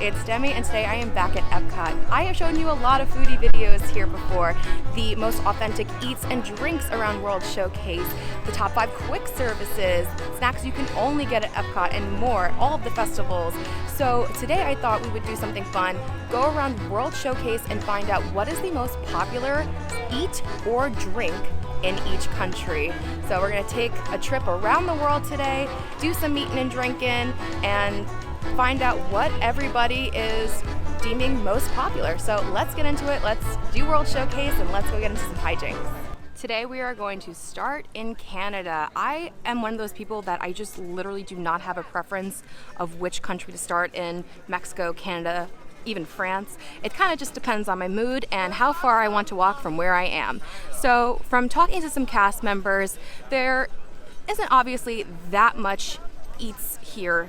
it's Demi, and today I am back at Epcot. I have shown you a lot of foodie videos here before. The most authentic eats and drinks around World Showcase, the top 5 quick services, snacks you can only get at Epcot, and more, all of the festivals. So today I thought we would do something fun, go around World Showcase and find out what is the most popular eat or drink in each country. So we're gonna take a trip around the world today, do some eating and drinking, and find out what everybody is deeming most popular. So let's get into it. Let's do World Showcase and let's go get into some hijinks. Today we are going to start in Canada. I am one of those people that I just literally do not have a preference of which country to start in. Mexico, Canada, even France. It kind of just depends on my mood and how far I want to walk from where I am. So from talking to some cast members, there isn't obviously that much eats here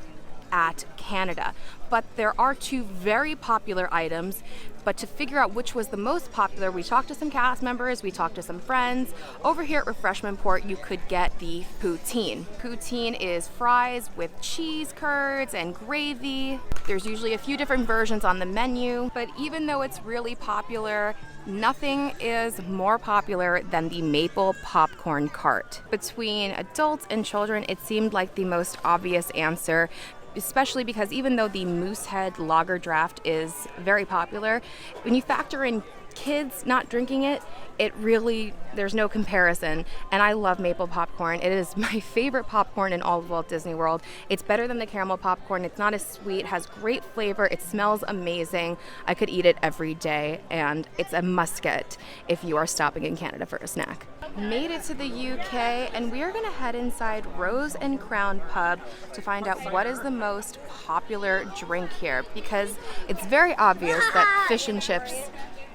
at Canada, but there are 2 very popular items. But to figure out which was the most popular, we talked to some cast members, we talked to some friends. Over here at Refreshment Port, you could get the poutine. Poutine is fries with cheese curds and gravy. There's usually a few different versions on the menu, but even though it's really popular, nothing is more popular than the maple popcorn cart. Between adults and children, it seemed like the most obvious answer, especially because even though the Moosehead Lager Draft is very popular, when you factor in kids not drinking it, it really, there's no comparison. And I love maple popcorn. It is my favorite popcorn in all of Walt Disney World. It's better than the caramel popcorn. It's not as sweet, has great flavor, it smells amazing. I could eat it every day, and it's a must get if you are stopping in Canada for a snack. Made it to the UK, and we are gonna head inside Rose and Crown Pub to find out what is the most popular drink here, because it's very obvious that fish and chips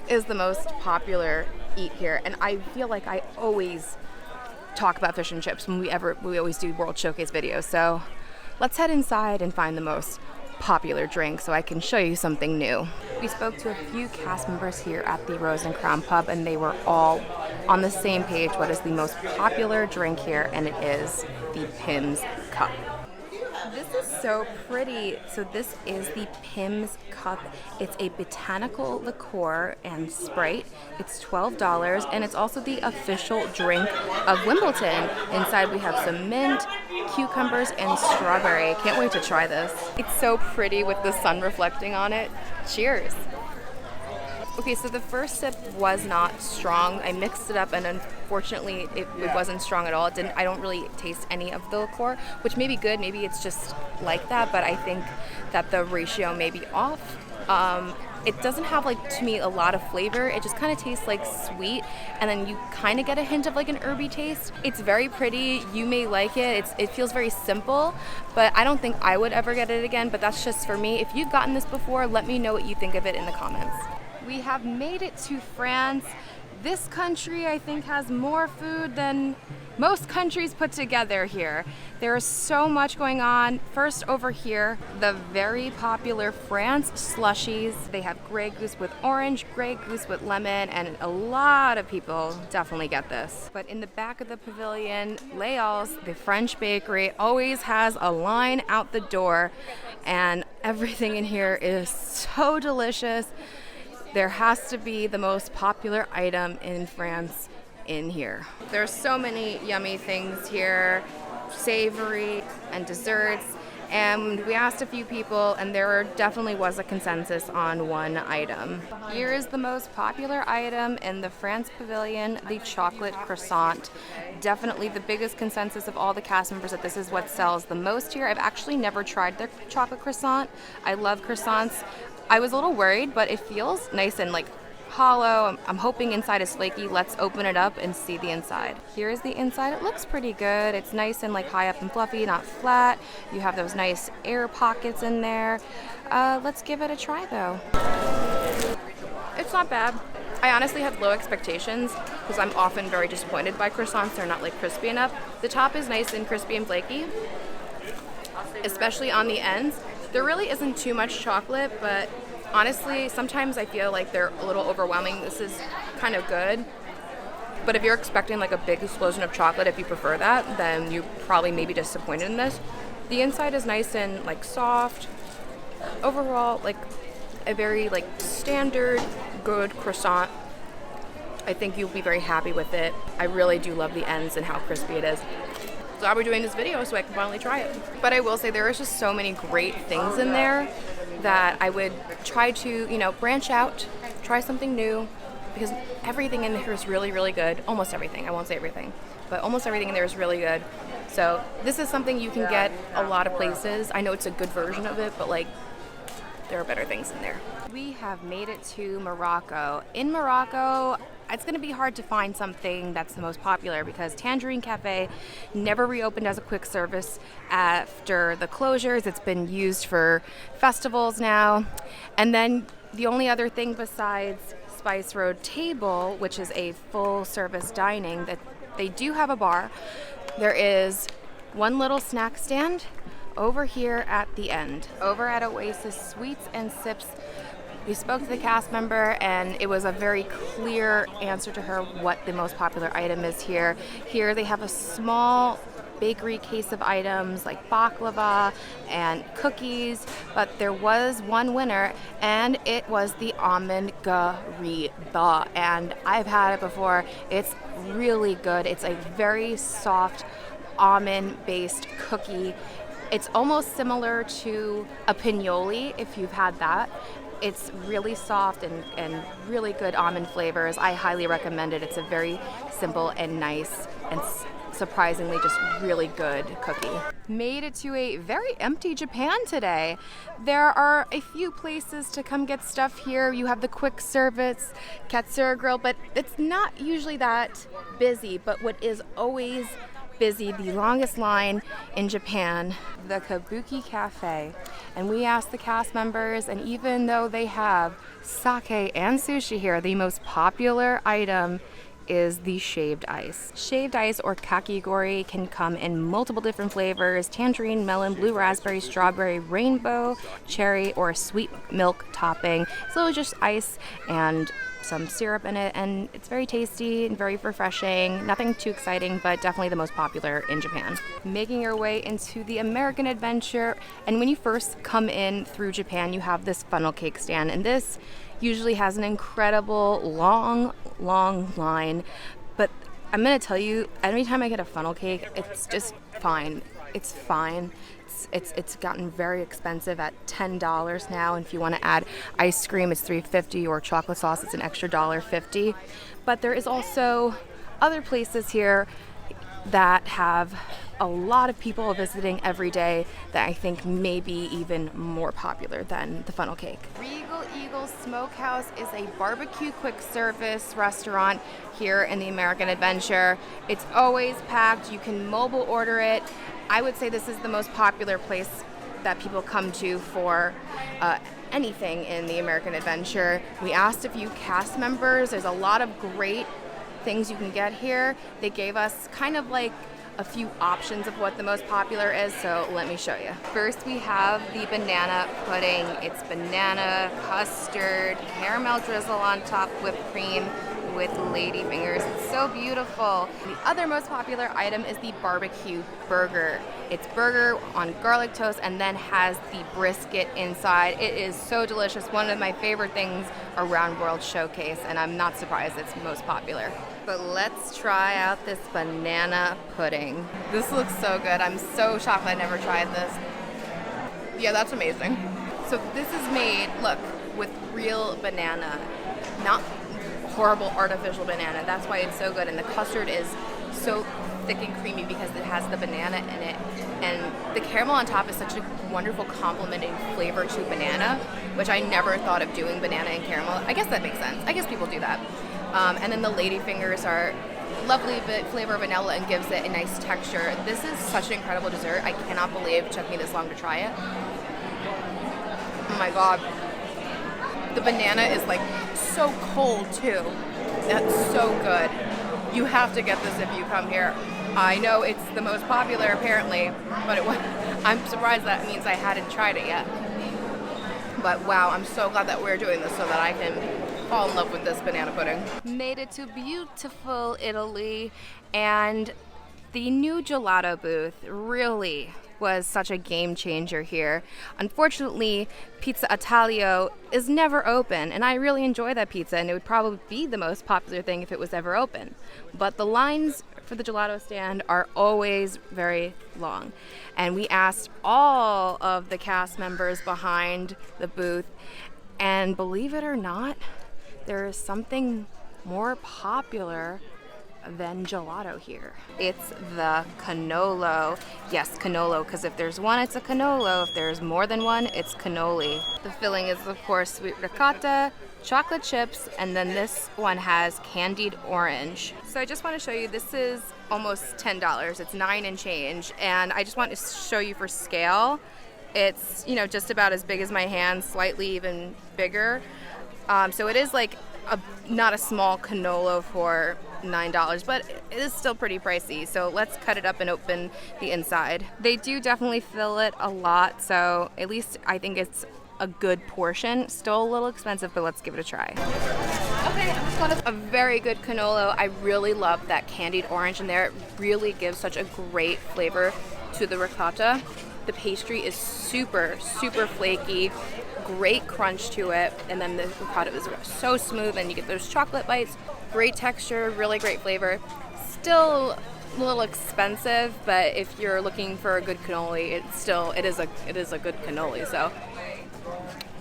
is the most popular eat here, and I feel like I always talk about fish and chips when we always do World Showcase videos. So let's head inside and find the most popular drink so I can show you something new. We spoke to a few cast members here at the Rose and Crown Pub, and they were all on the same page. What is the most popular drink here? And it is the Pimm's Cup. This is so pretty. So this is the Pimm's Cup. It's a botanical liqueur and Sprite. It's $12, and it's also the official drink of Wimbledon. Inside we have some mint, cucumbers, and strawberry. Can't wait to try this. It's so pretty with the sun reflecting on it. Cheers. Okay, so the first sip was not strong. I mixed it up, and unfortunately it wasn't strong at all. I don't really taste any of the liqueur, which may be good. Maybe it's just like that, but I think that the ratio may be off. It doesn't have, like, to me, a lot of flavor. It just kind of tastes like sweet, and then you kind of get a hint of like an herby taste. It's very pretty. You may like it. It feels very simple, but I don't think I would ever get it again, but that's just for me. If you've gotten this before, let me know what you think of it in the comments. We have made it to France. This country, I think, has more food than most countries put together here. There is so much going on. First, over here, the very popular France slushies. They have Grey Goose with orange, Grey Goose with lemon, and a lot of people definitely get this. But in the back of the pavilion, Léal's, the French bakery, always has a line out the door, and everything in here is so delicious. There has to be the most popular item in France in here. There's so many yummy things here, savory and desserts, and we asked a few people, and there definitely was a consensus on one item. Here is the most popular item in the France pavilion, the chocolate croissant. Definitely the biggest consensus of all the cast members that this is what sells the most here. I've actually never tried the chocolate croissant. I love croissants. I was a little worried, but it feels nice and like hollow. I'm hoping inside is flaky. Let's open it up and see the inside. Here's the inside. It looks pretty good. It's nice and like high up and fluffy, not flat. You have those nice air pockets in there. Let's give it a try though. It's not bad. I honestly had low expectations because I'm often very disappointed by croissants. They're not like crispy enough. The top is nice and crispy and flaky, especially on the ends. There really isn't too much chocolate, but honestly, sometimes I feel like they're a little overwhelming. This is kind of good. But if you're expecting like a big explosion of chocolate, if you prefer that, then you probably may be disappointed in this. The inside is nice and like soft. overall, like a very like standard, good croissant. I think you'll be very happy with it. I really do love the ends and how crispy it is. So I'll be doing this video so I can finally try it. But I will say there is just so many great things in there that I would try to, you know, branch out, try something new, because everything in here is really, really good. Almost everything. I won't say everything, but almost everything in there is really good. So this is something you can get a lot of places. I know it's a good version of it, but like there are better things in there. We have made it to Morocco. In Morocco, it's going to be hard to find something that's the most popular because Tangerine Cafe never reopened as a quick service after the closures. It's been used for festivals now. And then the only other thing besides Spice Road Table, which is a full service dining, that they do have a bar. There is one little snack stand over here at the end, over at Oasis Sweets and Sips. We spoke to the cast member and it was a very clear answer to her what the most popular item is here. Here they have a small bakery case of items like baklava and cookies, but there was one winner and it was the almond gariba, and I've had it before. It's really good. It's a very soft almond based cookie. It's almost similar to a pinoli if you've had that. It's really soft and really good almond flavors. I highly recommend it. It's a very simple and nice and surprisingly just really good cookie. Made it to a very empty Japan today. There are a few places to come get stuff here. You have the quick service Katsura Grill, but it's not usually that busy. But what is always busy, the longest line in Japan, the Kabuki Cafe. And we asked the cast members, and even though they have sake and sushi here, the most popular item is the shaved ice. Shaved ice or kakigori can come in multiple different flavors: tangerine, melon, blue raspberry, strawberry, rainbow, cherry, or a sweet milk topping. So it's just ice and some syrup in it, and it's very tasty and very refreshing. Nothing too exciting, but definitely the most popular in Japan. Making your way into the American Adventure, and when you first come in through Japan, you have this funnel cake stand, and this usually has an incredible long line. But I'm gonna tell you, every time I get a funnel cake, it's just fine. It's fine. It's gotten very expensive at $10 now, and if you want to add ice cream, it's $3.50, or chocolate sauce, it's an extra $1.50. But there is also other places here that have a lot of people visiting every day that I think may be even more popular than the funnel cake. Regal Eagle Smokehouse is a barbecue quick service restaurant here in the American Adventure. It's always packed. You can mobile order it. I would say this is the most popular place that people come to for anything in the American Adventure. We asked a few cast members. There's a lot of great things you can get here. They gave us kind of like a few options of what the most popular is, so let me show you. First, we have the banana pudding. It's banana, custard, caramel drizzle on top, whipped cream with lady fingers. It's so beautiful. The other most popular item is the barbecue burger. It's burger on garlic toast and then has the brisket inside. It is so delicious. One of my favorite things around World Showcase, and I'm not surprised it's most popular. But let's try out this banana pudding. This looks so good. I'm so shocked I never tried this. Yeah, that's amazing. So this is made, look, with real banana, not horrible artificial banana. That's why it's so good. And the custard is so thick and creamy because it has the banana in it. And the caramel on top is such a wonderful complementing flavor to banana, which I never thought of doing banana and caramel. I guess that makes sense. I guess people do that. And then the lady fingers are lovely flavor of vanilla and gives it a nice texture. This is such an incredible dessert. I cannot believe it took me this long to try it. Oh my God. The banana is like so cold too. That's so good. You have to get this if you come here. I know it's the most popular apparently, but I'm surprised that means I hadn't tried it yet. But wow, I'm so glad that we're doing this so that I can fall in love with this banana pudding. Made it to beautiful Italy, and the new gelato booth really was such a game changer here. Unfortunately, Pizza Italio is never open, and I really enjoy that pizza, and it would probably be the most popular thing if it was ever open. But the lines for the gelato stand are always very long. And we asked all of the cast members behind the booth, and believe it or not, there is something more popular than gelato here. It's the cannolo. Yes, cannolo, because if there's one, it's a cannolo. If there's more than one, it's cannoli. The filling is, of course, sweet ricotta, chocolate chips, and then this one has candied orange. So I just want to show you, this is almost $10. It's 9 and change, and I just want to show you for scale. It's, just about as big as my hand, slightly even bigger. So it is like not a small cannolo for $9, but it is still pretty pricey. So let's cut it up and open the inside. They do definitely fill it a lot, so at least I think it's a good portion. Still a little expensive, but let's give it a try. Okay, I'm just going to a very good cannolo. I really love that candied orange in there. It really gives such a great flavor to the ricotta. The pastry is super, super flaky, great crunch to it, and then the ricotta is so smooth, and you get those chocolate bites. Great texture, really great flavor. Still a little expensive, but if you're looking for a good cannoli, it is a good cannoli, so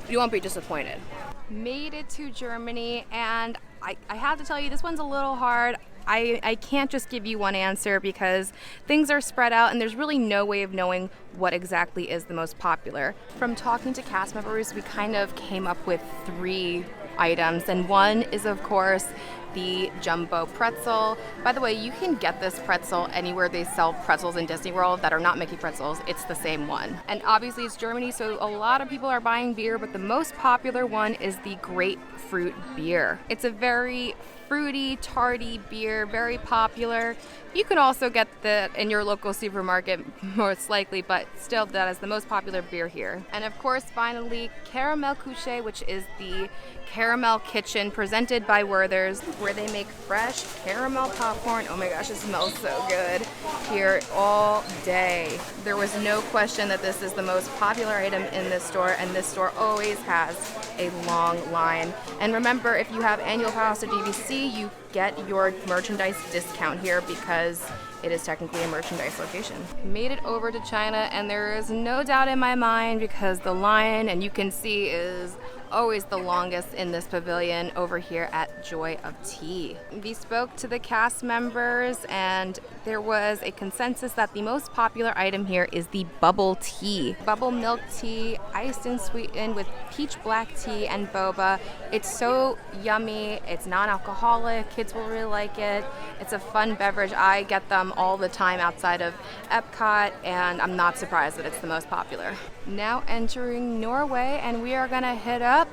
you won't be disappointed. Made it to Germany, and I have to tell you, this one's a little hard. I can't just give you one answer because things are spread out and there's really no way of knowing what exactly is the most popular. From talking to cast members, we kind of came up with 3 items, and one is, of course, the jumbo pretzel. By the way, you can get this pretzel anywhere they sell pretzels in Disney World that are not Mickey pretzels. It's the same one. And obviously it's Germany, so a lot of people are buying beer, but the most popular one is the grapefruit beer. It's a very fruity, tarty beer, very popular. You can also get that in your local supermarket, most likely, but still that is the most popular beer here. And of course, finally, Caramel Couche, which is the caramel kitchen presented by Werther's, where they make fresh caramel popcorn. Oh my gosh, it smells so good here all day. There was no question that this is the most popular item in this store, and this store always has a long line. And remember, if you have annual pass to DVC, you get your merchandise discount here because it is technically a merchandise location. Made it over to China, and there is no doubt in my mind because the line, and you can see, is always the longest in this pavilion over here at Joy of Tea. We spoke to the cast members, and there was a consensus that the most popular item here is the bubble tea. Bubble milk tea, iced and sweetened with peach black tea and boba. It's so yummy. It's non-alcoholic. Kids will really like it. It's a fun beverage. I get them all the time outside of Epcot, and I'm not surprised that it's the most popular. Now entering Norway, and we are gonna hit up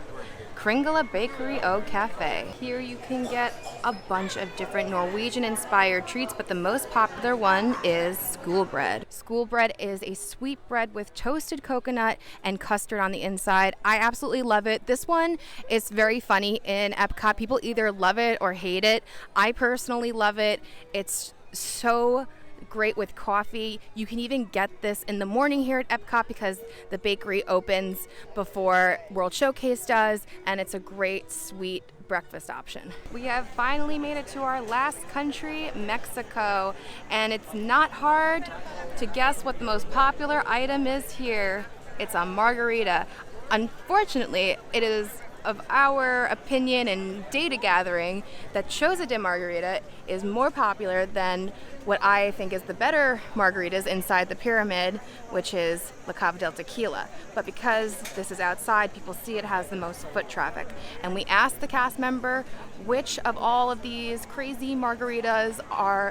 Kringla Bakery og Cafe. Here you can get a bunch of different Norwegian-inspired treats, but the most popular one is schoolbread. Schoolbread is a sweet bread with toasted coconut and custard on the inside. I absolutely love it. This one is very funny in Epcot. People either love it or hate it. I personally love it. It's so great with coffee. You can even get this in the morning here at Epcot because the bakery opens before World Showcase does, and it's a great sweet breakfast option. We have finally made it to our last country, Mexico, and it's not hard to guess what the most popular item is here. It's a margarita. Unfortunately, it is of our opinion and data gathering that Choza de Margarita is more popular than what I think is the better margaritas inside the pyramid, which is La Cava del Tequila. But because this is outside, people see it has the most foot traffic. And we asked the cast member which of all of these crazy margaritas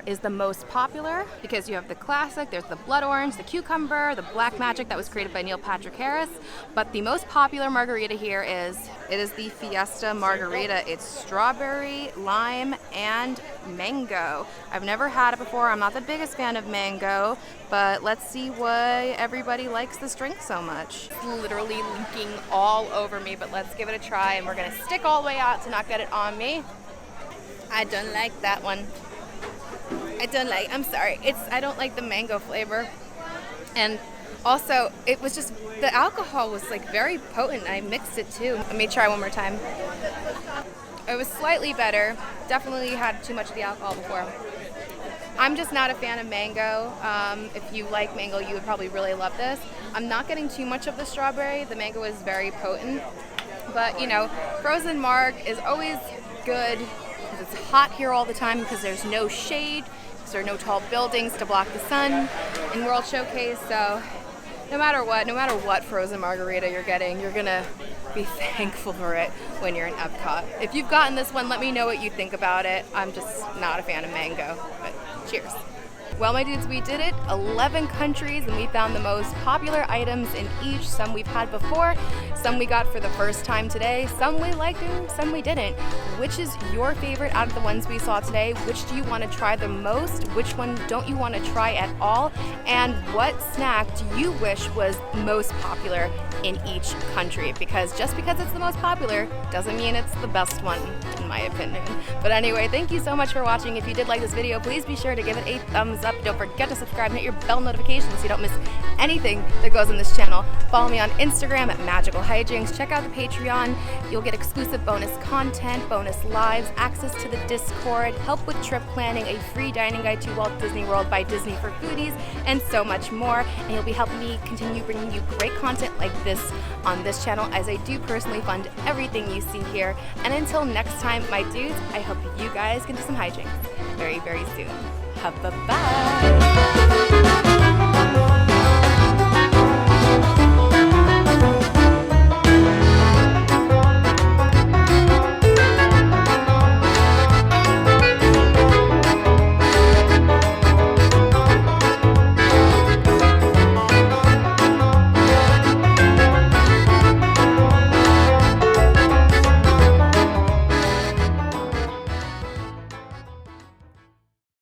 is the most popular, because you have the classic, there's the blood orange, the cucumber, the black magic that was created by Neil Patrick Harris. But the most popular margarita here is the Fiesta Margarita. It's strawberry, lime, and mango. I've never had it before. I'm not the biggest fan of mango, but let's see why everybody likes this drink so much. It's literally leaking all over me, but let's give it a try, and we're gonna stick all the way out to not get it on me. I don't like that one. I'm sorry. I don't like the mango flavor. And Also, it was just, the alcohol was like very potent. I mixed it too. Let me try one more time. It was slightly better. Definitely had too much of the alcohol before. I'm just not a fan of mango. If you like mango, you would probably really love this. I'm not getting too much of the strawberry. The mango is very potent. But, you know, frozen marg is always good because it's hot here all the time because there's no shade, because there are no tall buildings to block the sun in World Showcase. So no matter what frozen margarita you're getting, you're gonna be thankful for it when you're in Epcot. If you've gotten this one, let me know what you think about it. I'm just not a fan of mango, but cheers. Well, my dudes, we did it. 11 countries, and we found the most popular items in each. Some we've had before, some we got for the first time today, some we liked and some we didn't. Which is your favorite out of the ones we saw today? Which do you want to try the most? Which one don't you want to try at all? And what snack do you wish was most popular in each country? Because just because it's the most popular doesn't mean it's the best one, in my opinion. But anyway, thank you so much for watching. If you did like this video, please be sure to give it a thumbs up. Don't forget to subscribe and hit your bell notifications so you don't miss anything that goes on this channel. Follow me on Instagram at Magical Hijinx. Check out the Patreon. You'll get exclusive bonus content, bonus lives, access to the Discord, help with trip planning, a free dining guide to Walt Disney World by Disney for foodies, and so much more. And you'll be helping me continue bringing you great content like this on this channel, as I do personally fund everything you see here. And until next time, my dudes, I hope you guys can do some hijinks very, very soon. Bye-bye.